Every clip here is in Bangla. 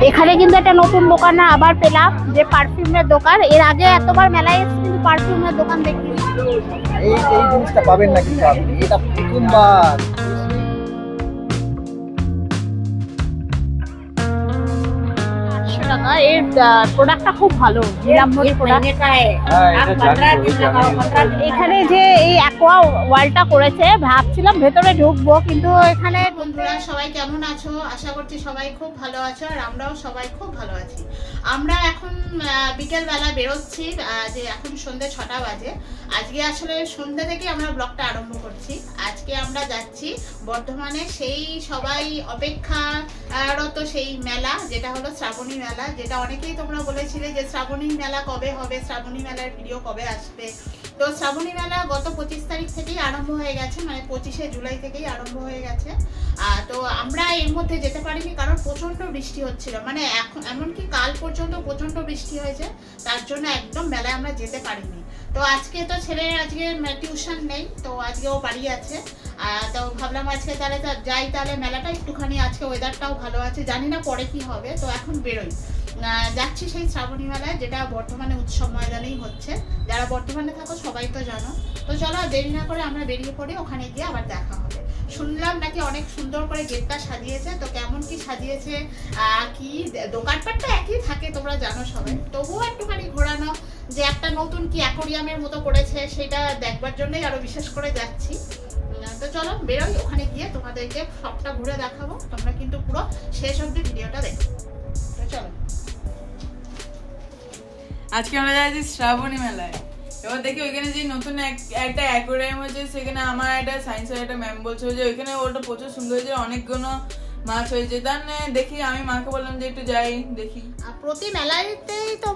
এখানে কিন্তু একটা নতুন দোকান আবার পেলাম, যে পারফিউমের দোকান। এর আগে এতবার মেলায় এসেছি কিন্তু পারফিউমের দোকান দেখিনি। এই জিনিসটা পাবেন না কিন্তু আপনি, এটা প্রথমবার। এর প্রোডাক্টটা খুব ভালো, নিরাময় প্রোডাক্ট। এখানে যে এই অ্যাকোয়া ওয়ালটা করেছে, ভাবছিলাম ভেতরে ঢুকবো, কিন্তু এখানে। বন্ধুরা সবাই কেমন আছো? আশা করছি সবাই খুব ভালো আছো, আর আমরাও সবাই খুব ভালো আছি। আমরা এখন বিকেল বেলা বেরোচ্ছি, যে এখন সন্ধ্যে 6টা বাজে। আজকে আসলে সন্ধ্যা থেকে আমরা ব্লগটা আরম্ভ করছি। আজকে আমরা যাচ্ছি বর্ধমানে সেই সবাই অপেক্ষারত সেই মেলা, যেটা হলো শ্রাবণী মেলা। যেটা অনেকেই তোমরা বলেছিলে যে শ্রাবণী মেলা কবে হবে, শ্রাবণী মেলার ভিডিও কবে আসবে। তো শ্রাবণী মেলা গত 25 তারিখ থেকেই আরম্ভ হয়ে গেছে, মানে 25শে জুলাই থেকেই আরম্ভ হয়ে গেছে। তো আমরা এর মধ্যে যেতে পারিনি কারণ প্রচন্ড বৃষ্টি হচ্ছিল, মানে এখন এমনকি কাল পর্যন্ত প্রচন্ড বৃষ্টি হয়েছে, তার জন্য একদম মেলায় আমরা যেতে পারিনি। তো আজকে তো ছেলের আজকে টিউশন নেই, তো আজকেও বাড়ি আছে। তো ভাবলাম আজকে তাহলে যাই, তাহলে মেলাটা একটুখানি, আজকে ওয়েদারটাও ভালো আছে, জানি না পরে কি হবে। তো এখন বেরোই, যাচ্ছি সেই শ্রাবণী মেলায়, যেটা বর্তমানে উৎসব ময়দানেই হচ্ছে। যারা বর্তমানে থাকো সবাই তো জানো। তো চলো দেরি না করে আমরা বেরিয়ে পড়ি, ওখানে গিয়ে আবার দেখা হবে। শুনলাম নাকি অনেক সুন্দর করে গেটটা সাজিয়েছে, তো কেমন কি সাজিয়েছে, কি দোকানপাটটা একই থাকে তোমরা জানো সবাই, তবুও একটুখানি ঘোরানো, যে একটা নতুন কি অ্যাকোরিয়ামের মতো করেছে সেটা দেখবার জন্যই আরো বিশেষ করে যাচ্ছি। তো চলো বেরোই, ওখানে গিয়ে তোমাদেরকে সবটা ঘুরে দেখাবো, তোমরা কিন্তু পুরো শেষ অবধি ভিডিওটা দেখো। তো চলো, আজকে আমরা যাচ্ছি শ্রাবণী মেলায়। এবার দেখি ওইখানে যে নতুন একটা অ্যাকোরিয়াম হয়েছে, সেখানে আমার একটা সায়েন্সের একটা ম্যাম বলছে যে ওইখানে ওটা প্রচুর সুন্দর হয়েছে, অনেকগুলো মাছ হয়েছে। তার দেখি আমি মাকে বললাম যে একটু যাই দেখি। প্রতি মেলাতেই তো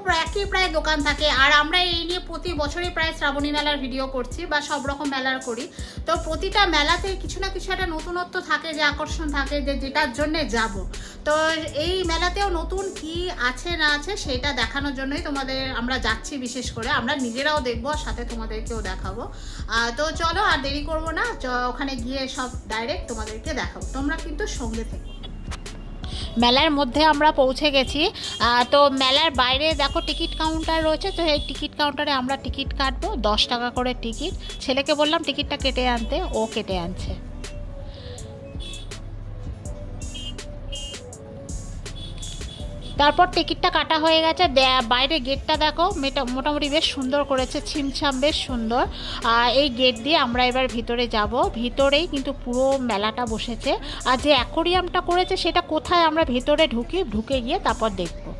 প্রায় দোকান থাকে, আর আমরা এই নিয়ে প্রতি বছরই প্রায় শ্রাবণী মেলার ভিডিও করছি বা সব রকম মেলার করি। তো প্রতিটা মেলাতে কিছু না কিছু একটা নতুনত্ব থাকে, যে আকর্ষণ থাকে, যে যেটার জন্যে যাব। তো এই মেলাতেও নতুন কি আছে না আছে সেটা দেখানোর জন্যই তোমাদের আমরা যাচ্ছি, বিশেষ করে আমরা নিজেরাও দেখবো, সাথে তোমাদেরকেও দেখাবো। তো চলো আর দেরি করবো না, ওখানে গিয়ে সব ডাইরেক্ট তোমাদেরকে দেখাবো, তোমরা কিন্তু সঙ্গে থেকো। মেলার মধ্যে আমরা পৌঁছে গেছি। তো মেলার বাইরে দেখো টিকিট কাউন্টার রয়েছে, তো এই টিকিট কাউন্টারে আমরা টিকিট কাটবো, 10 টাকা করে টিকিট। ছেলেকে বললাম টিকিটটা কেটে আনতে, ও কেটে আনছে। তারপর টিকিটটা কাটা হয়ে গেছে। বাইরে গেটটা দেখো, মোটামুটি বেশ সুন্দর করেছে, ছিমছাম বেশ সুন্দর। এই গেট দিয়ে আমরা এবার ভিতরে যাব। ভিতরেই কিন্তু পুরো মেলাটা বসেছে। আর যে অ্যাকোরিয়ামটা করেছে সেটা কোথায়, আমরা ভেতরে ঢুকে গিয়ে তারপর দেখবো।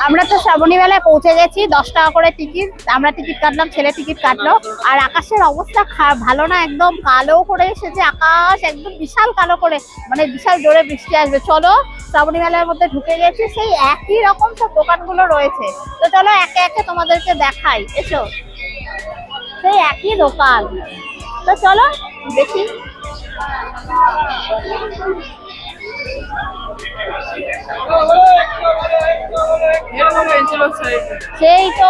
আমরা তো শ্রাবণী মেলায় পৌঁছে গেছি, 10 টাকা করে টিকিট। আমরা টিকিট কাটলাম, ছেলে টিকিট কাটলো। আর আকাশের অবস্থা ভালো না, একদম কালো করে এসেছে আকাশ, একদম বিশাল কালো করে, মানে বিশাল জোরে বৃষ্টি আসবে। চলো শ্রাবণী মেলার মধ্যে ঢুকে গেছি, সেই একই রকম সব দোকানগুলো রয়েছে। তো চলো একে একে তোমাদেরকে দেখাই, এসো। সেই একই দোকান, তো চলো দেখি। সেই তো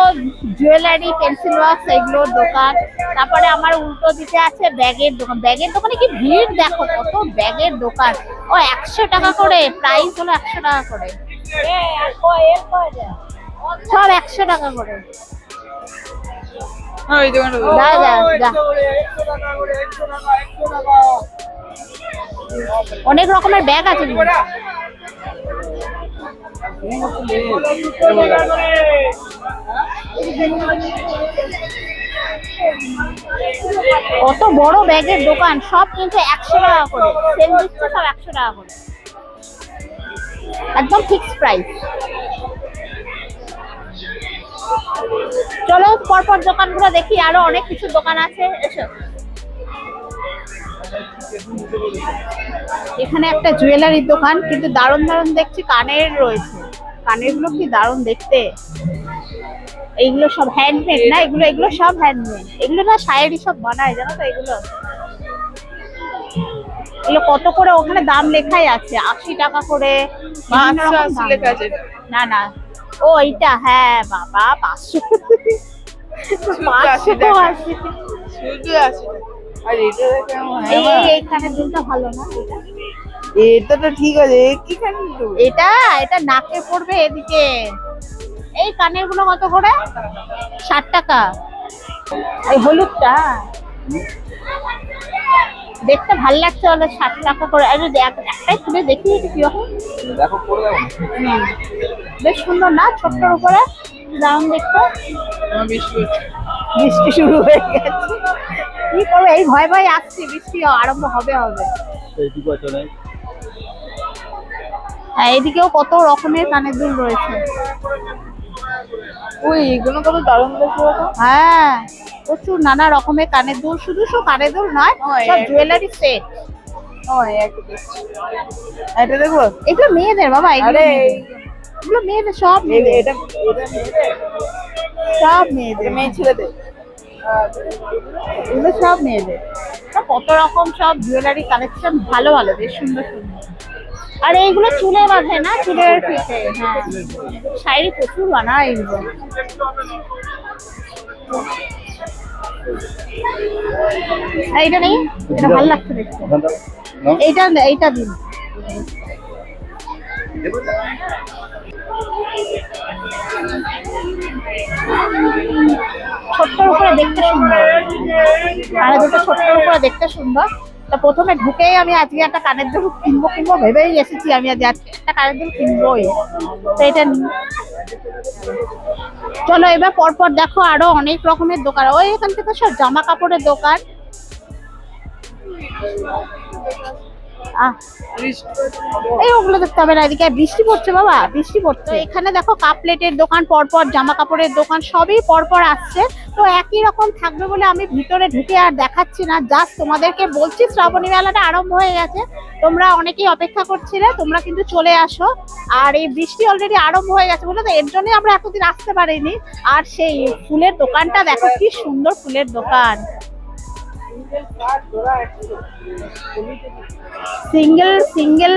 জুয়েলারি, পেন্সিল বক্স, এগুলোর দোকান। তারপরে আমার উল্টো দিকে আছে ব্যাগের দোকান। ব্যাগের দোকানে কি ভিড় দেখো, কত ব্যাগের দোকান। ও 100 টাকা করে, প্রাইস হলো 100 টাকা করে, সব 100 টাকা করে। অনেক রকমের ব্যাগ আছে। কত বড় ব্যাগের দোকান, সব কিন্তু 100 টাকা করে, সেল দিচ্ছে সব 100 টাকা করে, একদম ফিক্সড প্রাইস। চলো পরপর দোকানগুলো দেখি, আরো অনেক কিছু দোকান আছে, এসো। এখানে একটা জুয়েলারির দোকান, কিন্তু দারুণ দারুণ দেখছি কানের রয়েছে। কানের গুলো কি দারুণ দেখতে। এইগুলো সব হ্যান্ডমেড না, এগুলো সব হ্যান্ডমেড। এগুলো না শাড়ি সব বানায়, জানো তো। এগুলো কত করে, ওখানে দাম লেখাই আছে, 80 টাকা করে। না না, ও এইটা, হ্যাঁ বাবা 500 এইখানে দুলটা ভালো না, এটা তো ঠিক আছে, কি কানে দুল? এটা এটা নাকে পড়বে এদিকে। এই কানের গুলো কত করে? 60 টাকা। এই হলুদটা দেখতে ভাল লাগছে, বলে 60 টাকা করে। আরে একটাই খুলে দেখি এটা কিরকম। দেখো পড়ে যাবো না। বেশ সুন্দর না, ছোট্টর উপরে দারুণ দেখতে। আমার বৃষ্টি হচ্ছে। বৃষ্টি শুরু হয়ে গেছে, কি করবে? এই ভয় ভয় আসছি, বৃষ্টি আরম্ভ হবে হবে। এইটুকু আছে না? হ্যাঁ, এদিকেও কত রকমের কানের দুল রয়েছে। ওই এগুলো কত দারুণ দেখতে তো। হ্যাঁ, প্রচুর নানা রকমের কানের দুল, শুধু কানের দুল নয়, সব জুয়েলারি সেট। ও এটা দেখো, এগুলো মেয়েদের বাবা, আরে এগুলো মেয়েদের, সব মেয়েদের, এটা সব মেয়েদের, মেয়ে ছেলেদের। এগুলো সব মেয়েদের। কত রকম সব জুয়েলারি কালেকশন, ভালো ভালো, বেশ সুন্দর সুন্দর। আর এইগুলো চুলে বাঁধে না, চুলের পিঠে। হ্যাঁ, শাড়ি প্রচুর বানায় এগুলো। এইটা নেই, এটা ভালো লাগছে দেখতে। এইটা এইটা দিন। ছোট্টর উপরে দেখতে সুন্দর, আর দুটো ছোট্টর উপরে দেখতে সুন্দর। তো প্রথমে ঢুকেই আমি আজকে একটা কানের দুল কিনবো ভেবেই এসেছি। আমি আজকে একটা কানের দুল কিনবোই, তো এটা চলো এবার পরপর দেখো আরো অনেক রকমের দোকান। ওই এখান থেকে সব জামা কাপড়ের দোকান। এই ওগুলো দেখতে হবে না, এদিকে বৃষ্টি পড়ছে বাবা, বৃষ্টি পড়ছে। এখানে দেখো কাপ প্লেটের দোকান, পরপর জামা কাপড়ের দোকান, সবই পরপর আসছে। তো একই রকম থাকবে বলে আমি ভিতরে ঢুকে আর দেখাচ্ছি না, জাস্ট তোমাদেরকে বলছি শ্রাবণী মেলাটা আরম্ভ হয়ে গেছে। তোমরা অনেকেই অপেক্ষা করছিলে, তোমরা কিন্তু চলে আসো। আর এই বৃষ্টি অলরেডি আরম্ভ হয়ে গেছে বলে তো এর জন্যই আমরা এতদিন আসতে পারিনি। আর সেই ফুলের দোকানটা দেখো, কি সুন্দর ফুলের দোকান। সিঙ্গেল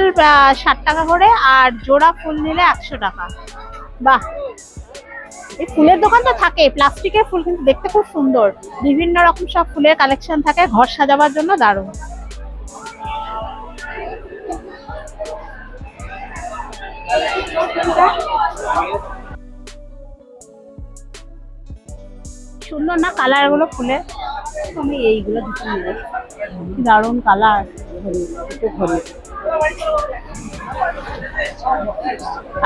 60 টাকা করে, আর জোড়া ফুল নিলে 100 টাকা। বাহ, এই ফুলের দোকান তো থাকে, প্লাস্টিকের ফুল, কিন্তু দেখতে খুব সুন্দর। বিভিন্ন রকম সব ফুলের কালেকশন থাকে, ঘর সাজাবার জন্য দারুণ। সুন্দর না কালার গুলো ফুলের? আমি এইগুলো দিতে নেব, দারুণ কালার।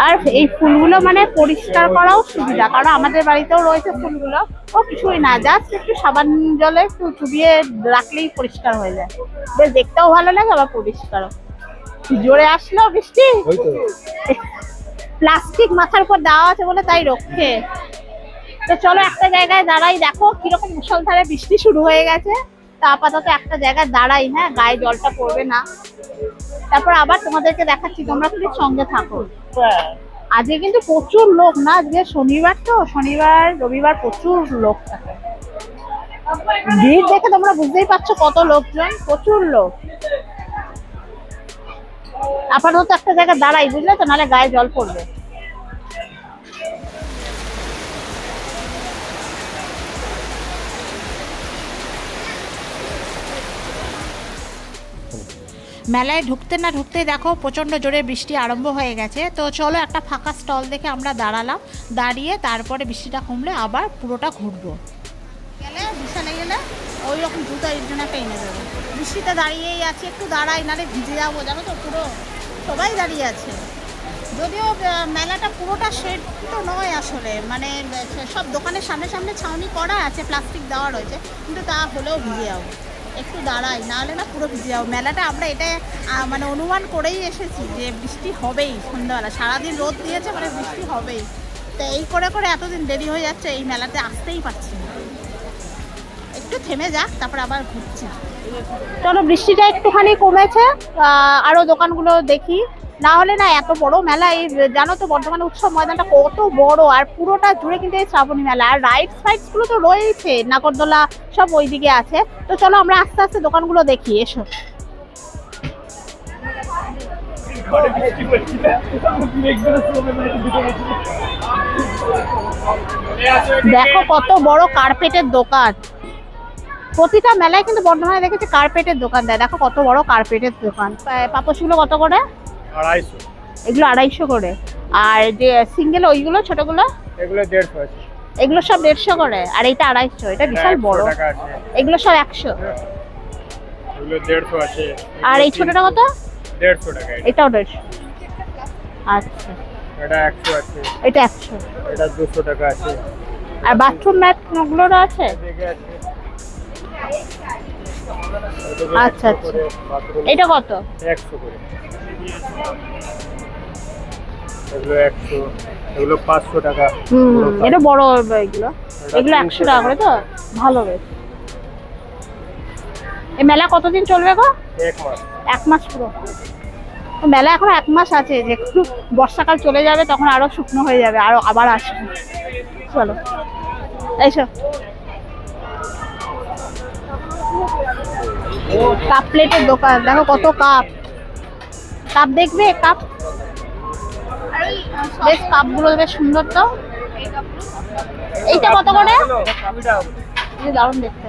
আর এই ফুলগুলো মানে পরিষ্কার করাও সুবিধা, কারণ আমাদের বাড়িতেও রয়েছে ফুলগুলো। ও কিছুই না, জাস্ট একটু সাবান জলে একটু চুবিয়ে রাখলেই পরিষ্কার হয়ে যায়। বেশ দেখতেও ভালো লাগে, আবার পরিষ্কারও। জোরে আসলো বৃষ্টি, প্লাস্টিক মাথার উপর দেওয়া আছে বলে তাই রক্ষে। তো চলো একটা জায়গায় দাঁড়াই, দেখো কিরকম মুষলধারে বৃষ্টি শুরু হয়ে গেছে। তা আপাতত একটা জায়গায় দাঁড়াই, হ্যাঁ, গায়ে জলটা পড়বে না। তারপর আবার তোমাদেরকে দেখাচ্ছি, তোমরা কিন্তু সঙ্গে থাকো। আজকে কিন্তু প্রচুর লোক না, আজকে শনিবার, তো শনিবার রবিবার প্রচুর লোক থাকে। ভিড় দেখে তোমরা বুঝতেই পারছো কত লোকজন, প্রচুর লোক। আপাতত একটা জায়গায় দাঁড়াই, বুঝলে তো, নাহলে গায়ে জল পড়বে। মেলায় ঢুকতে না ঢুকতেই দেখো প্রচণ্ড জোরে বৃষ্টি আরম্ভ হয়ে গেছে। তো চলো একটা ফাঁকা স্টল দেখে আমরা দাঁড়ালাম, দাঁড়িয়ে তারপরে বৃষ্টিটা কমলে আবার পুরোটা ঘুরবো। গেলে বিশালে গেলে ওই রকম জুতো এর জন্য একটা এনে দেবো। বৃষ্টিতে দাঁড়িয়েই আছি, একটু দাঁড়াই, নাহলে ভিজে যাবো, জানো তো, পুরো সবাই দাঁড়িয়ে আছে। যদিও মেলাটা পুরোটা শেড তো নয় আসলে, মানে সব দোকানের সামনে সামনে ছাউনি করা আছে, প্লাস্টিক দেওয়া রয়েছে, কিন্তু তা হলেও ভিজে যাবো। একটু দাঁড়াই, নাহলে না পুরো ভিজে যাবো। মেলাটা আমরা এটা মানে অনুমান করেই এসেছি যে বৃষ্টি হবেই, সন্ধ্যাবেলা সারাদিন রোদ দিয়েছে, মানে বৃষ্টি হবেই। তো এই করে করে এতদিন দেরি হয়ে যাচ্ছে, এই মেলাতে আসতেই পারছি না। একটু থেমে যাক, তারপর আবার ঘুরছি। চলো বৃষ্টিটা একটুখানি কমেছে, আরো দোকানগুলো দেখি। না হলে না এত বড় মেলা, এই জানো তো বর্ধমান উৎসব ময়দানটা কত বড়, আর পুরোটা জুড়ে কিন্তু এই শ্রাবণী মেলা। আর রাইডস ফাইডস গুলো তো রয়েছে, নাগরদোলা সব ওইদিকে আছে। তো চলো আমরা আস্তে আস্তে দোকানগুলো দেখি, এসো। দেখো কত বড় কার্পেটের দোকান, প্রতিটা মেলায় কিন্তু বর্ধমানে দেখেছি কার্পেটের দোকান দেয়। দেখো কত বড় কার্পেটের দোকান। পাপোশগুলো কত করে? 250। এগুলো 250 করে। আর যে সিঙ্গেল ওইগুলো ছোটগুলো এগুলো 150 আছে। এগুলো সব 150 করে। আর এটা 250। এটা বিশাল বড়। এগুলো সব 100। এগুলো 150 আছে। আর এই ছোটটা কত? 150 টাকা। এটাও 150। আচ্ছা, এটা 100 আছে। এটা 100। এটা 200 টাকা আছে। আর বাথরুম ম্যাট গুলোরও আছে? আচ্ছা আচ্ছা। এটা কত? 100 করে। এগুলো 100, এগুলো 500 টাকা। এটা বড় এগুলো। এগুলো 100 টাকা করে তো? ভালো বেশ। এই মেলা কতদিন চলবে গো? 1 মাস। 1 মাস পুরো? মেলা এখন 1 মাস আছে, যে একটু বর্ষাকাল চলে যাবে তখন আরো শুকনো হয়ে যাবে, আরো আবার আসবে। চলো এইসো। কাপ প্লেটের দোকান। দেখো কত কাপ। কাপ দেখবে? কাপ বেশ, কাপগুলো বেশ সুন্দর তো। এইটা কত করে? দারুণ দেখতে।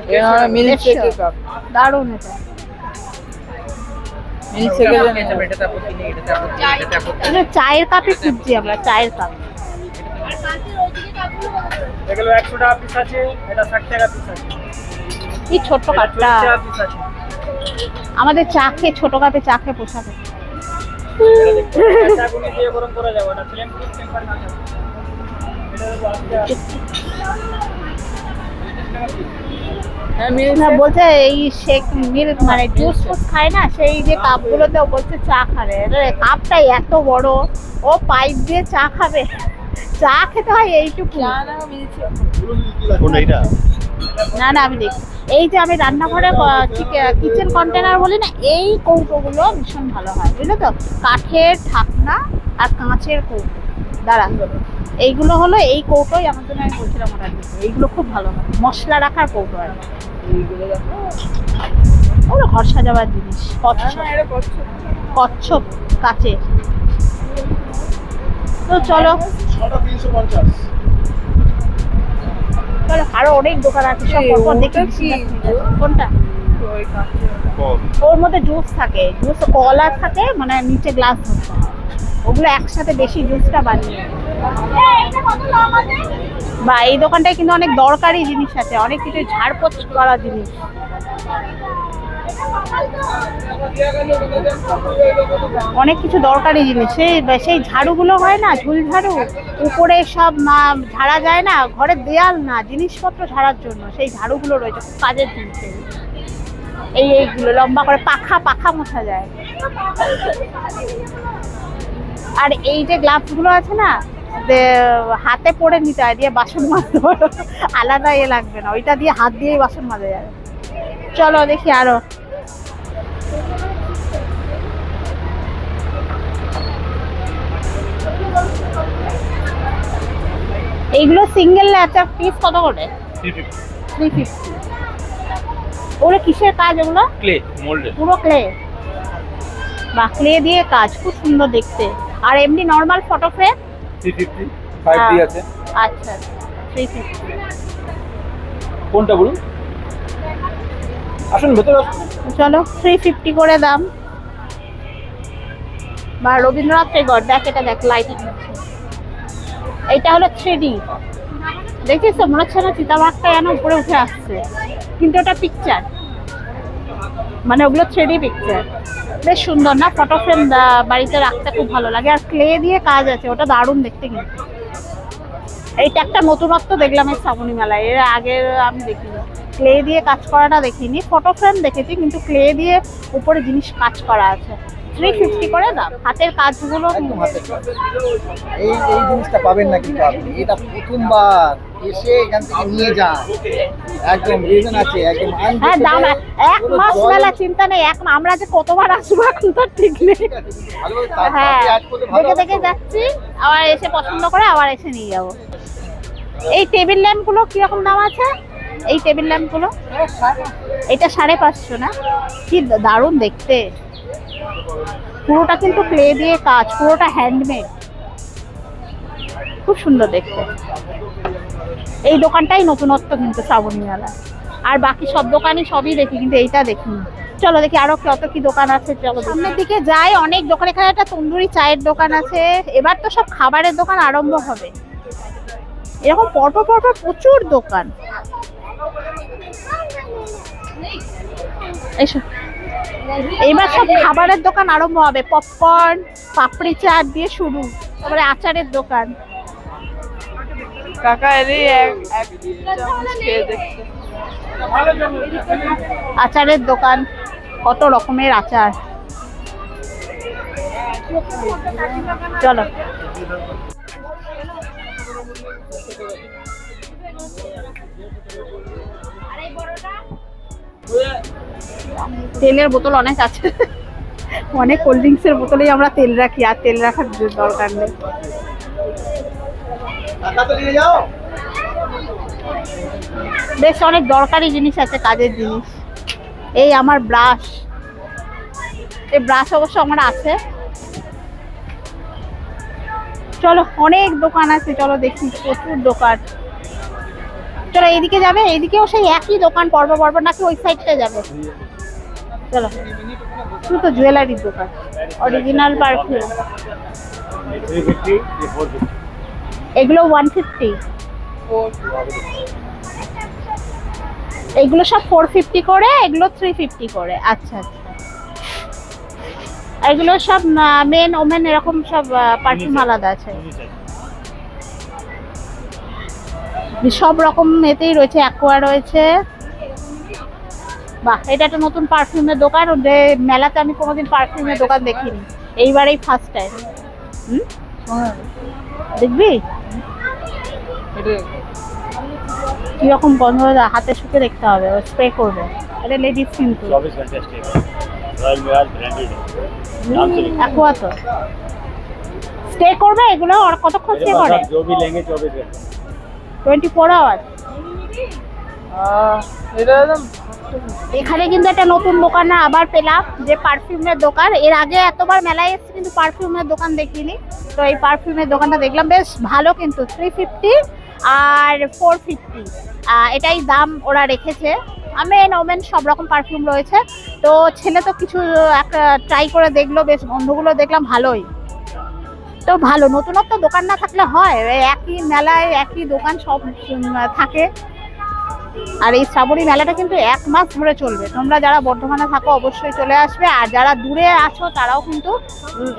দারুণ এটা। এটা চায়ের কাপই খুঁজছি আমরা, চায়ের কাপ। এগুলো 100 টাকা পিস আছে, এটা 60 টাকা পিস আছে। কি ছোট কাপটা, আমাদের চা খেয়ে ছোট কাপে চা খেয়ে পোষাবে। বলছে এই শেক মিল মানে জুস ফুস খায় না, সেই যে কাপগুলোতে বলছে চা খাবে। কাপটা এত বড়, ও পাইপ দিয়ে চা খাবে। চা খেতে হয় এইটুকু। না না, আমি দেখি এই যে আমি রান্নাঘরে কিচেন কন্টেনার বলি না, এই কৌটোগুলো ভীষণ ভালো হয়, বুঝলে তো? কাঠের ঢাকনা আর কাঁচের কৌটো। দাঁড়া, এইগুলো হলো এই কৌটোই আমার জন্য আমি বলছিলাম ওটা দিতে। এইগুলো খুব ভালো হয়, মশলা রাখার কৌটো আর এইগুলো দেখো, ওগুলো ঘর সাজাবার জিনিস। কচ্ছপ কাচের। তো চলো, চলো আরো অনেক দোকান আছে, সব পরপর দেখি। কোনটা? ওর মধ্যে জুস থাকে, জুস কলা থাকে, মানে নিচে গ্লাস ধরতে হয়। ওগুলো একসাথে বেশি জুসটা বানিয়ে। বা এই দোকানটায় কিন্তু অনেক দরকারি জিনিস আছে, অনেক কিছু ঝাড়পোছ করা জিনিস। অনেক কিছু দরকারি জিনিস। সেই ঝাড়ুগুলো হয় না, ঝুল ঝাড়ু, উপরে সব ঝাড়া যায় না, ঘরের দেয়াল না, জিনিসপত্র ঝাড়ার জন্য সেই ঝাড়ুগুলো রয়েছে, খুব কাজের জিনিস। এইগুলো লম্বা করে পাখা মোছা যায়। আর এই যে গ্লাভসগুলো আছে না, হাতে পরে নিতে হয়, দিয়ে বাসন মাজতে পারো, আলাদা লাগবে না, ওইটা দিয়ে হাত দিয়েই বাসন মাজা যাবে। চলো দেখি আরো। এইগুলো সিঙ্গেল একটা পিস কত করে? 350। ওগুলো কিসের কাজ? ওগুলো ক্লে মোল্ডেড, পুরো ক্লে। বা ক্লে দিয়ে কাজ, খুব সুন্দর দেখতে। আর এমনি নরমাল ফটো ফ্রেম 350, 5D আছে। আচ্ছা, 350। কোনটা বলুন? আসুন ভেতরে আসুন। চলো 350 করে দাম। বা রবীন্দ্রনাথ টেগর, দেখ এটা, দেখ লাইটিং হচ্ছে। এইটা হলো 3D, দেখিস তো? মনে হচ্ছে না চিতাবাঘটা যেন উপরে উঠে আসছে, কিন্তু ওটা পিকচার, মানে ওগুলো 3D পিকচার। বেশ সুন্দর না? ফটো ফ্রেম বাড়িতে রাখতে খুব ভালো লাগে। আর ক্লে দিয়ে কাজ আছে, ওটা দারুণ দেখতে। কিন্তু এইটা একটা নতুনত্ব দেখলাম এই শ্রাবণী মেলায়, এর আগে আমি দেখিনি। ক্লে দিয়ে কাজ করাটা দেখিনি, ফটো ফ্রেম দেখেছি, কিন্তু ক্লে দিয়ে উপরে জিনিস কাজ করা আছে। 350 করে দাম। হাতের কাজগুলো একদম হাতের কাজ। এই জিনিসটা পাবেন না কিন্তু আপনি, এটা প্রথমবার এসে এখান থেকে নিয়ে যান, একদম রিজন আছে, একদম। হ্যাঁ, দাম 1 মাস মেলা, চিন্তা নেই। আমরা যে কতবার আসবো এখন তো ঠিক নেই। হ্যাঁ, দেখে দেখে যাচ্ছি, আবার এসে পছন্দ করে আবার এসে নিয়ে যাবো। এই টেবিল ল্যাম্পগুলো কিরকম দাম আছে? এই টেবিল ল্যাম্পগুলো এটা 550 না? কি দারুণ দেখতে। পুরোটা কিন্তু ক্লে দিয়ে কাজ, পুরোটা হ্যান্ডমেড, খুব সুন্দর দেখতে। এই দোকানটাই নতুনত্ব কিন্তু শ্রাবণী মেলা। আর বাকি সব দোকানই সবই দেখি, কিন্তু এইটা দেখিনি। চলো দেখি আরো কত কি দোকান আছে। চলো সামনের দিকে যাই, অনেক দোকান। এখানে একটা তন্দুরি চায়ের দোকান আছে। এবার তো সব খাবারের দোকান আরম্ভ হবে, এরকম পরপর পরপর প্রচুর দোকান। এসো, এইবার সব খাবারের দোকান আরম্ভ হবে, পপকর্ন, পাপড়ি চাট দিয়ে শুরু, তারপরে আচারের দোকান। কাকা এরই এক চামচ খেয়ে দেখছে। আচারের দোকান, কত রকমের আচার। চলো তেলের বোতল অনেক আছে, অনেক কোল্ড ড্রিঙ্কস এর বোতলেই আমরা তেল রাখি, আর তেল রাখার দরকার নেই। বেশ অনেক দরকারি জিনিস আছে, কাজের জিনিস। এই আমার ব্রাশ, এই ব্রাশ অবশ্য আমার আছে। চলো অনেক দোকান আছে, চলো দেখি, প্রচুর দোকান। চলো এইদিকে যাবে, এইদিকেও সেই একই দোকান পরপর পরপর, নাকি ওই সাইডটা যাবে? চলো, শুধু তো জুয়েলারির দোকান, অরিজিনাল পারফিউম। এগুলো 150, এগুলো সব 450 করে, এগুলো 350 করে। আচ্ছা আচ্ছা, এগুলো সব মেন ওমেন এরকম সব পারফিউম আলাদা আছে, সব রকম এতেই রয়েছে। অ্যাকোয়া রয়েছে। বাহ, এটা একটা নতুন পারফিউমের দোকান। মেলাতে আমি কোনোদিন পারফিউমের দোকান দেখিনি, এইবারেই ফার্স্ট টাইম। দেখবি কিরকম গন্ধ, হাতে শুকে দেখতে হবে, স্প্রে করবে। এটা লেডিস কিন্তু অ্যাকোয়া তো স্টে করবে এগুলো। আর কতক্ষণ স্টে করে? 24 আওয়ার। এখানে কিন্তু একটা নতুন দোকান আবার পেলাম, যে পারফিউমের দোকান। এর আগে এতবার মেলায় এসেছি কিন্তু পারফিউমের দোকান দেখিনি। তো এই পারফিউমের দোকানটা দেখলাম, বেশ ভালো কিন্তু। 350 আর 450 এটাই দাম ওরা রেখেছে। মেন ওমেন সব রকম পারফিউম রয়েছে। তো ছেলে তো কিছু একটা ট্রাই করে দেখলো, বেশ গন্ধগুলো দেখলাম ভালোই। তো ভালো, নতুনত্ব দোকান না থাকলে হয়? একই মেলায় একই দোকান সব থাকে। আর এই শ্রাবণী মেলাটা কিন্তু 1 মাস ধরে চলবে। তোমরা যারা বর্ধমানে থাকো অবশ্যই চলে আসবে, আর যারা দূরে আছো তারাও কিন্তু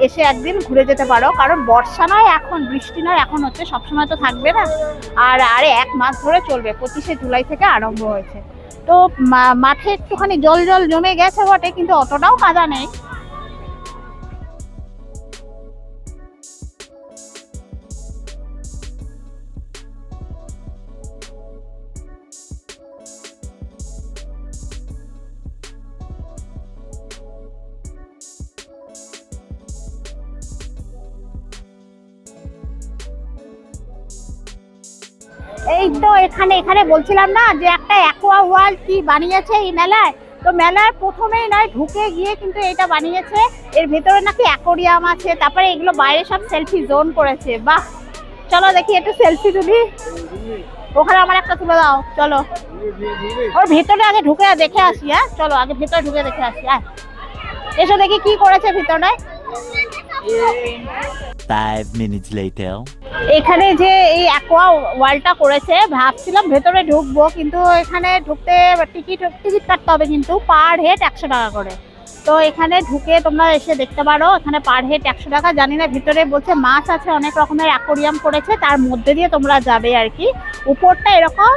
এসে একদিন ঘুরে যেতে পারো। কারণ বর্ষা নয় এখন, বৃষ্টি নয় এখন, হচ্ছে সবসময় তো থাকবে না। আর 1 মাস ধরে চলবে, 25শে জুলাই থেকে আরম্ভ হয়েছে। তো মাঠে একটুখানি জল জল জমে গেছে বটে, কিন্তু অতটাও কাদা নেই। এই তো এখানে বলছিলাম না যে একটা অ্যাকোয়া ওয়ার্ল্ড কি বানিয়েছে এই মেলায়। তো মেলার প্রথমেই নয়, ঢুকে গিয়ে কিন্তু এটা বানিয়েছে। এর ভেতরে নাকি অ্যাকোরিয়াম আছে, তারপরে এগুলো বাইরে সব সেলফি জোন করেছে। বাহ, চলো দেখি একটু সেলফি তুলি। ওখানে আমার একটা তুলে দাও। চলো ওর ভেতরে আগে ঢুকে দেখে আসি। হ্যাঁ চলো আগে ভেতরে ঢুকে দেখে আসি। হ্যাঁ এসো দেখি কি করেছে ভিতরে। 5 minutes later. এখানে যে এই অ্যাকোয়া ওয়ার্ল্ডটা করেছে, ভাবছিলাম ভেতরে ঢুকবো, কিন্তু এখানে ঢুকতে টিকিট কাটতে হবে, কিন্তু পার হেড 100 টাকা করে। তো এখানে ঢুকে তোমরা এসে দেখতে পারো, এখানে পার হেড 100 টাকা। জানি না ভিতরে বলছে মাছ আছে, অনেক রকমের অ্যাকোরিয়াম করেছে, তার মধ্যে দিয়ে তোমরা যাবে আর কি। উপরটা এরকম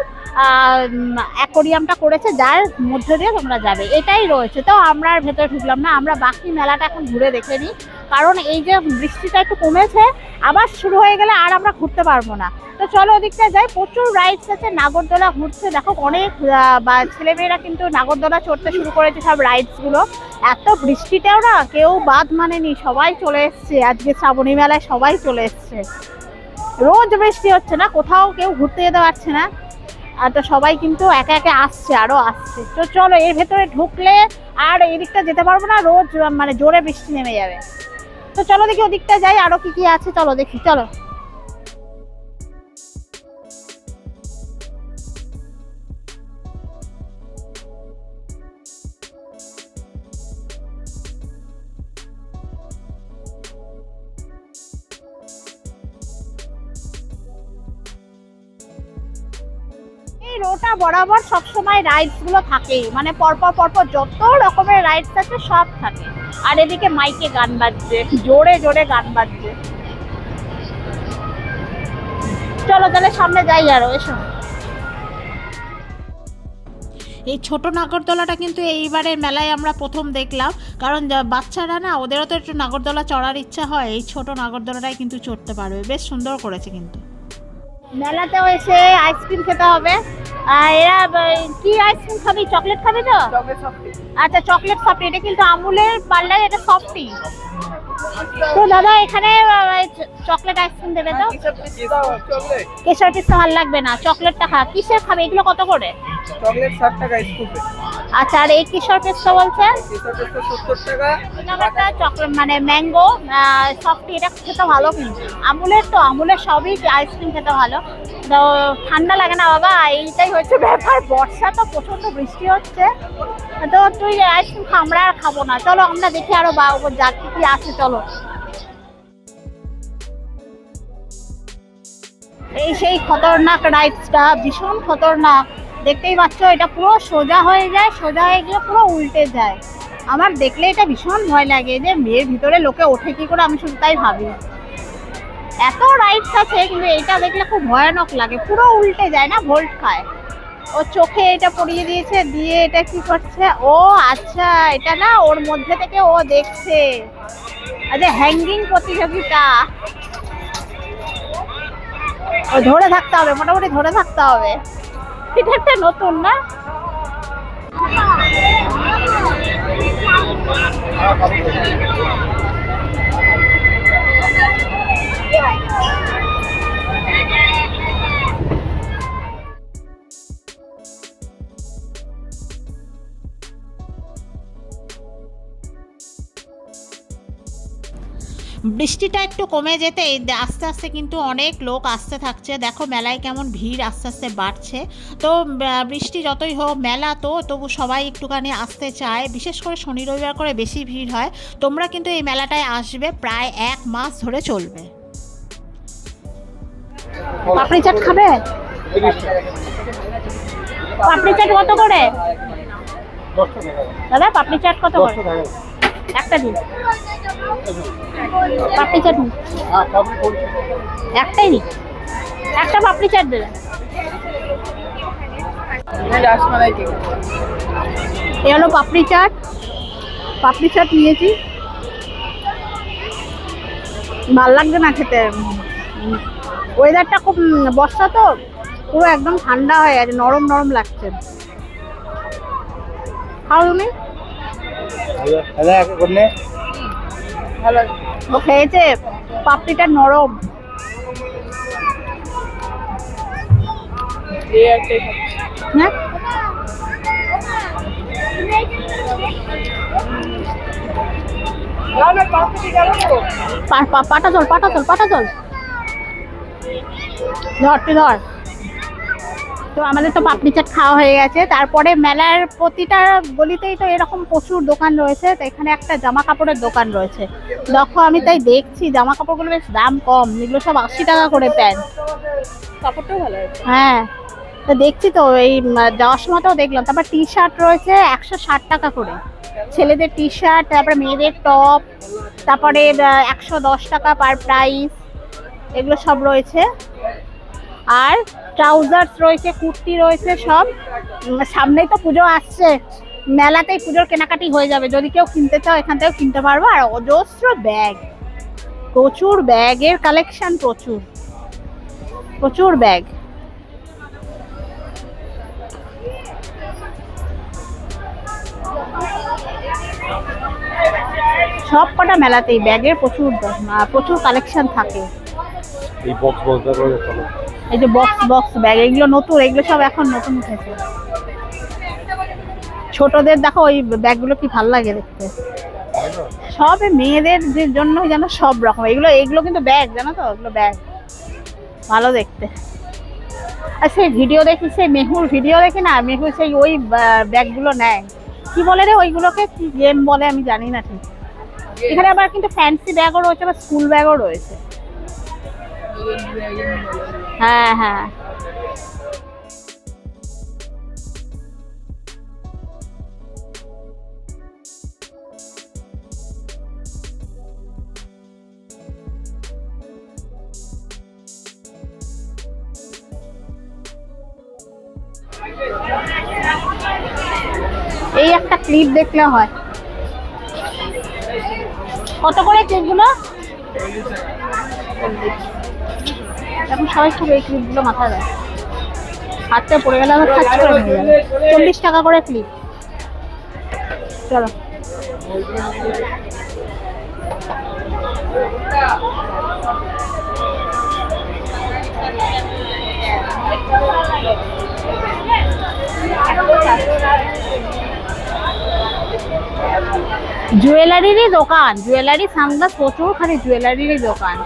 অ্যাকোরিয়ামটা করেছে, যার মধ্যে দিয়ে তোমরা যাবে, এটাই রয়েছে। তো আমরা আর ভেতরে ঢুকলাম না, আমরা বাকি মেলাটা এখন ঘুরে দেখে নিই। কারণ এই যে বৃষ্টিটা একটু কমেছে, আবার শুরু হয়ে গেলে আর আমরা ঘুরতে পারবো না। তো চলো ওদিকটা যাই। প্রচুর রাইডস আছে, নাগরদোলা ঘুরছে, দেখো অনেক ছেলেমেয়েরা কিন্তু নাগরদোলা চড়তে শুরু করেছে, সব রাইডসগুলো। এত বৃষ্টিতেও না কেউ বাদ মানেনি, সবাই চলে এসছে আজকে শ্রাবণী মেলায়, সবাই চলে এসছে। রোজ বৃষ্টি হচ্ছে না, কোথাও কেউ ঘুরতে যেতে পারছে না। আর তো সবাই কিন্তু একে একে আসছে, আরো আসছে। তো চলো এর ভেতরে ঢুকলে আর এই দিকটা যেতে পারবো না, রোজ মানে জোরে বৃষ্টি নেমে যাবে। তো চলো দেখি ওদিকটা যাই, আরো কি কি আছে চলো দেখি। চলো এই রোটা বরাবর সবসময় রাইডস গুলো থাকেই, মানে পরপর পরপর যত রকমের রাইডস আছে সব থাকে। আর এদিকে মাইকে গান বাজছে, জোরে জোরে গান বাজছে। চলো তাহলে সামনে যাই আরো, এসো। এই ছোট নাগরদোলাটা কিন্তু এইবারের মেলায় আমরা প্রথম দেখলাম, কারণ বাচ্চারা না, ওদেরও তো একটু নাগরদোলা চড়ার ইচ্ছা হয়, এই ছোট নাগরদোলাটাই কিন্তু চড়তে পারবে। বেশ সুন্দর করেছে কিন্তু। মেলাতেও এসে আইসক্রিম খেতে হবে। এরা কি আইসক্রিম খাবি? চকলেট খাবি তো? আচ্ছা চকলেট সফটি, এটা কিন্তু আমুলের পার্লার, এটা সফটি। তো দাদা এখানে চকলেট আইসক্রিম দেবে তো? কেশর পিস্তা ভালো লাগবে না, চকলেটটা খা। কিসের খাবে এগুলো? কত করে? চকলেট 60 টাকা স্কুপে। আচ্ছা, আর এই কিশোর পেস্তা বলছে? কিশোর পেস্তা 70 টাকা। একটা চকলেট মানে ম্যাঙ্গো সফটি, এটা খেতে ভালো কিন্তু। আমুলের তো, আমুলের সবই আইসক্রিম খেতে ভালো। তো ঠান্ডা লাগে না বাবা, এইটাই হচ্ছে ব্যাপার। বর্ষা তো প্রচন্ড বৃষ্টি হচ্ছে, তো তুই আইসক্রিম খা, আমরা আর খাবো না। চলো আমরা দেখি আরো যা কি আছে, চলো। এই সেই খতরনাক রাইডসটা, ভীষণ খতরনাক। দেখতেই পাচ্ছ, এটা পুরো সোজা হয়ে যায়, সোজা হয়ে গিয়ে পুরো উল্টে যায়। আমার দেখলে এটা ভীষণ ভয় লাগে যে মেয়ের ভিতরে লোকে ওঠে কি করে, আমি শুধু তাই ভাবি। এত রাইডস আছে কিন্তু এটা দেখলে খুব ভয়ানক লাগে, পুরো উল্টে যায় না, ভোল্ট খায়। ও চোখে এটা পরিয়ে দিয়েছে, দিয়ে এটা কি করছে? ও আচ্ছা, এটা না ওর মধ্যে থেকে ও দেখছে। আচ্ছা, হ্যাঙ্গিং প্রতিযোগিতা। ও ধরে থাকতে হবে, মোটামুটি ধরে থাকতে হবে। এটা একটা নতুন না? বৃষ্টিটা একটু কমে যেতে আস্তে আস্তে কিন্তু অনেক লোক আসতে থাকছে। দেখো মেলায় কেমন ভিড় আস্তে আস্তে বাড়ছে। তো বৃষ্টি যতই হোক, মেলা তো তবু সবাই একটুখানি আসতে চায়, বিশেষ করে শনি রবিবার করে বেশি ভিড় হয়। তোমরা কিন্তু এই মেলাটায় আসবে, প্রায় 1 মাস ধরে চলবে। পাপড়ি চাট খাবে? পাপড়ি চাট কত করে দাদা? পাপড়ি চাট কত করে? একটা দিন পাপড়ি চাট একটাই দিন, একটা পাপড়ি চাট দেবে। এ হলো পাপড়ি চাট, পাপড়ি চাট নিয়েছি। ভাল লাগছে না খেতে, ওয়েদারটা খুব, বর্ষা তো পুরো একদম ঠান্ডা হয়ে গেছে, নরম নরম লাগছে। খাও তুমি? ও খেয়েছে, পাপড়িটা নরম। হ্যাঁ, পাটা চল, পাটা চল, পাটা চল, ধর তুই ধর। তো আমাদের তো পাপড়ি চাট খাওয়া হয়ে গেছে। তারপরে মেলার প্রতিটা গলিতেই তো এরকম প্রচুর দোকান রয়েছে। তো এখানে একটা জামা কাপড়ের দোকান রয়েছে, দেখো আমি তাই দেখছি জামা কাপড়গুলো বেশ দাম কম, এগুলো সব 80 টাকা করে প্যান্ট। কাপড়টাও ভালো আছে। হ্যাঁ, তো দেখছি তো, এই যাওয়ার সময়টাও দেখলাম। তারপর টি শার্ট রয়েছে 160 টাকা করে, ছেলেদের টি শার্ট, তারপরে মেয়েদের টপ, তারপরে 110 টাকা পার প্রাইস, এগুলো সব রয়েছে। আর ট্রাউজার্স রয়েছে, কুর্তি রয়েছে, সব। সামনেই তো পুজো আসছে, মেলাতেই পুজোর কেনাকাটি হয়ে যাবে। যদি কেউ কিনতে চাও এখান থেকেও কিনতে পারবো। আর অজস্র ব্যাগ, প্রচুর ব্যাগের কালেকশন, প্রচুর প্রচুর ব্যাগ। সব কটা মেলাতেই ব্যাগের প্রচুর প্রচুর কালেকশন থাকে। এই বক্স বক্স এই যে বক্স বক্স ব্যাগ, এগুলো নতুন, এগুলো সব এখন নতুন উঠেছে। ছোটদের দেখো ওই ব্যাগগুলো কি ভালো লাগে দেখতে, সব মেয়েদের জন্য যেন সব রকম। এগুলো এগুলো কিন্তু ব্যাগ, জানো তো, এগুলো ব্যাগ ভালো দেখতে। আর সেই ভিডিও দেখি, সেই মেহুর ভিডিও দেখি না, মেহু সেই ওই ব্যাগগুলো নেয়, কি বলে রে ওইগুলোকে, কি গেম বলে আমি জানি না ঠিক। এখানে আবার কিন্তু ফ্যান্সি ব্যাগও রয়েছে, বা স্কুল ব্যাগও রয়েছে। হ্যাঁ হ্যাঁ, এই একটা ক্লিপ দেখলে হয়। কত করে ক্লিপগুলো? এখন সবাই খুব এই ক্লিপগুলো মাথায় দেয়, হাতে পড়ে গেলে আমার খাচ করে নিয়ে যাবে। 40 টাকা করে ক্লিপ। চলো জুয়েলারিরই দোকান, জুয়েলারি সানগ্লাস প্রচুর, খালি জুয়েলারিরই দোকান।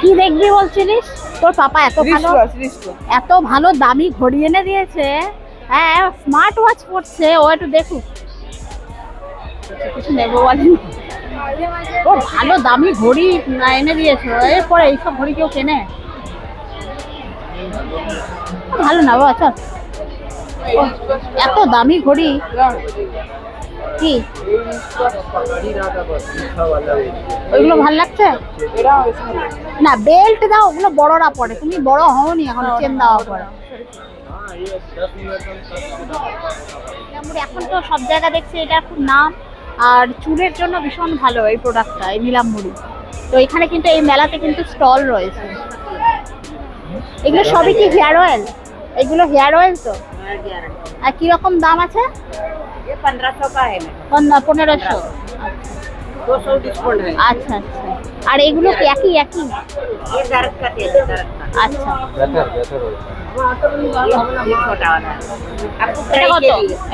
কি দেখবি বলছিলিস? তোর পাপা এত ভালো দামি ঘড়ি এনে দিয়েছে। হ্যাঁ, স্মার্ট ওয়াচ পড়ছে, ও একটু দেখুক। কিছু নেবো বলেন, ও ভালো দামি ঘড়ি এনে দিয়েছে। এরপরে এইসব ঘড়ি কেউ কেনে? ভালো না বাবা, চল। এত দামি ঘড়ি কি ওইগুলো ভাল লাগছে না? বেল্ট দাও, ওগুলো বড়রা পরে, তুমি বড় হওনি এখন, চেন দেওয়া পরে। এখন তো সব জায়গা দেখছি এটা খুব নাম, আর চুলের জন্য ভীষণ ভালো এই প্রোডাক্টটা, এই নীলাম্বরী। তো এখানে কিন্তু এই মেলাতে কিন্তু স্টল রয়েছে। এগুলো সবই কি হেয়ার অয়েল? এগুলো হেয়ার অয়েল তো? আর কিরকম দাম আছে? 1500। আচ্ছা আচ্ছা। আর এগুলো কি একই? আচ্ছা,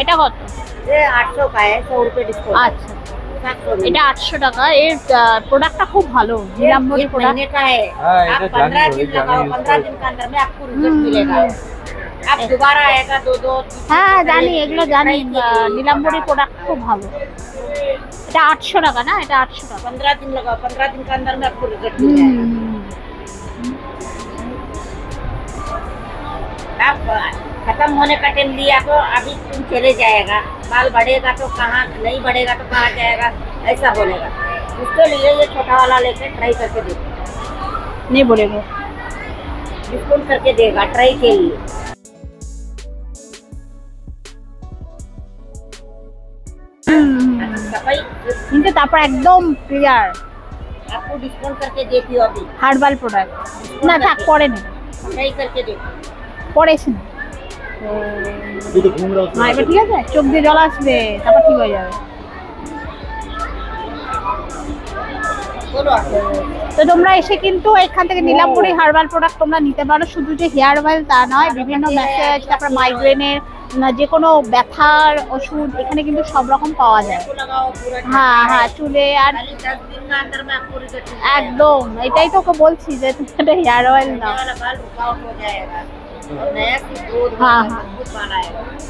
এটা কত? 800 का है, 100 रुपए डिस्काउंट। अच्छा, এটা 800 টাকা। এর প্রোডাক্টটা খুব ভালো, নীলাম্বরী প্রোডাক্ট का है। आप 15 दिन लगाओ, 15 दिन के अंदर में आपको रिजल्ट मिलेगा। आप दोबारा आएगा दो। হ্যাঁ জানি, এগুলো জানি। নীলাম্বরী প্রোডাক্ট খুব ভালো। এটা 800 টাকা না? এটা 800 টাকা। 15 दिन लगाओ, 15 दिन के अंदर में आपको रिजल्ट मिलेगा। आप खत्म होने का टाइम लिया तो अभी तुम चले जाएगा, बाल बढ़ेगा तो कहाँ, नहीं बढ़ेगा तो कहाँ जाएगा, ऐसा बोलेगा। उसके लिए ये छोटा वाला लेके ट्राई करके देखो। नहीं बोलेगा, डिस्काउंट करके देगा, ट्राई के लिए। सफाई इनके तापर एकदम क्लियर। आपको डिस्काउंट करके देती हूँ अभी। हार्बल प्रोडक्ट ना था, पड़े नहीं, ट्राई करके देखो। पड़े से না, এবার ঠিক আছে, চোখ দিয়ে জল আসবে, তারপর ঠিক হয়ে যাবে। তো তোমরা এসে কিন্তু এখান থেকে নীলাম্বরী হার্বাল প্রোডাক্ট তোমরা নিতে পারো। শুধু যে হেয়ার অয়েল তা নয়, বিভিন্ন ম্যাসাজ, তারপর মাইগ্রেনের যে কোনো ব্যথার ওষুধ এখানে কিন্তু সব রকম পাওয়া যায়। হ্যাঁ হ্যাঁ, চুলে আর একদম, এটাই তোকে বলছি যে তুমি একটা হেয়ার অয়েল নাও। হ্যাঁ হ্যাঁ,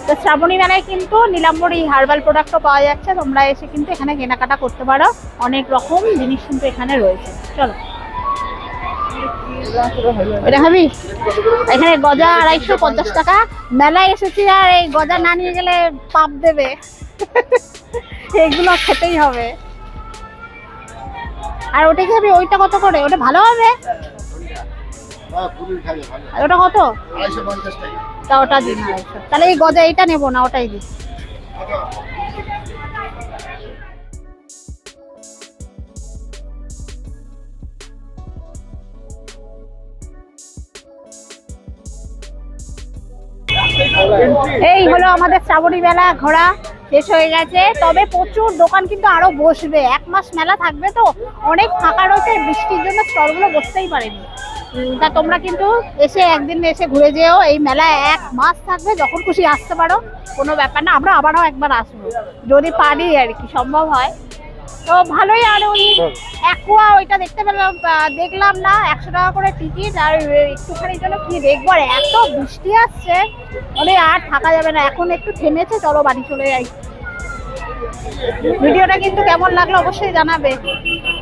তো শ্রাবণী মেলায় কিন্তু নীলাম্বরী হার্বাল প্রোডাক্টও পাওয়া যাচ্ছে। তোমরা এসে কিন্তু এখানে কেনাকাটা করতে পারো, অনেক রকম জিনিস কিন্তু এখানে রয়েছে। চলো, এটা খাবি? এখানে গজা 250 টাকা। মেলায় এসেছি আর এই গজা না নিয়ে গেলে পাপ দেবে, এগুলো খেতেই হবে। আর ওটা খাবি? ওইটা কত করে? ওটা ভালো হবে? ওটা কত? 250 টাকা। তা ওটা দিন 250। তাহলে এই গজা এইটা নেবো না, ওটাই দিই। এই হলো আমাদের শ্রাবণী মেলা ঘোরা শেষ হয়ে গেছে। তবে প্রচুর দোকান কিন্তু আরো বসবে, 1 মাস মেলা থাকবে তো অনেক ফাঁকা রয়েছে। বৃষ্টির জন্য স্টলগুলো বসতেই পারেনি। তা তোমরা কিন্তু এসে একদিন এসে ঘুরে যেও। এই মেলা 1 মাস থাকবে, যখন খুশি আসতে পারো, কোনো ব্যাপার না। আমরা আবারও একবার আসবো যদি পারি আর কি, সম্ভব হয় তো ভালোই। আর ওই অ্যাকোয়া ওইটা দেখতে পেলাম, দেখলাম না, 100 টাকা করে টিকিট। আর একটুখানির জন্য কি দেখবো, আর এত বৃষ্টি আসছে, মানে আর থাকা যাবে না। এখন একটু থেমেছে, চলো বাড়ি চলে যাই। ভিডিওটা কিন্তু কেমন লাগলো অবশ্যই জানাবে।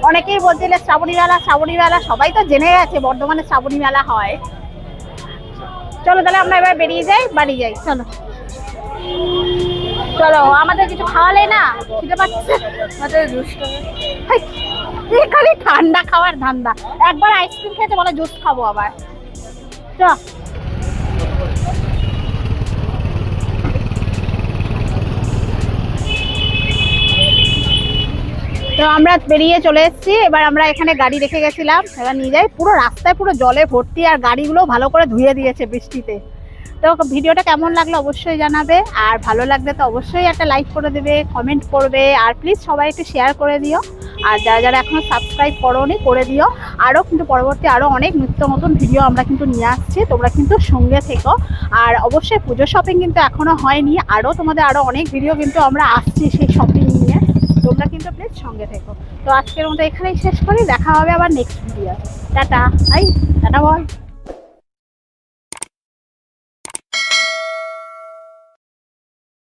অনেকেই বলছিলে শ্রাবণী মেলা, শ্রাবণী মেলা, সবাই তো জেনে গেছে বর্ধমানে শ্রাবণী মেলা হয়। চলো তাহলে আমরা এবার বেরিয়ে যাই, বাড়ি যাই। চলো চলো, আমাদের কিছু খাওয়ালে না, খেতে পাচ্ছে খালি ঠান্ডা খাওয়ার ধান্দা। একবার আইসক্রিম খেতে বলে জুস খাবো আবার। চ তো আমরা বেরিয়ে চলে এসেছি। এবার আমরা এখানে গাড়ি রেখে গেছিলাম, এবার নিয়ে যাই। পুরো রাস্তায় পুরো জলে ভর্তি, আর গাড়িগুলো ভালো করে ধুয়ে দিয়েছে বৃষ্টিতে। তো ভিডিওটা কেমন লাগলো অবশ্যই জানাবে, আর ভালো লাগলে তো অবশ্যই একটা লাইক করে দেবে, কমেন্ট করবে, আর প্লিজ সবাই একটু শেয়ার করে দিও। আর যারা যারা এখনও সাবস্ক্রাইব করোনি করে দিও। আরও কিন্তু পরবর্তী আরও অনেক নিত্য নতুন ভিডিও আমরা কিন্তু নিয়ে আসছি, তোমরা কিন্তু সঙ্গে থেকো। আর অবশ্যই পুজো শপিং কিন্তু এখনও হয়নি, আরও তোমাদের আরও অনেক ভিডিও কিন্তু আমরা আসছি সেই শপিং নিয়ে, তোমরা কিন্তু প্লিজ সঙ্গে থেকো। তো আজকের মতো এখানেই শেষ করি, দেখা হবে আবার নেক্সট ভিডিও। টাটা, টাটা বল।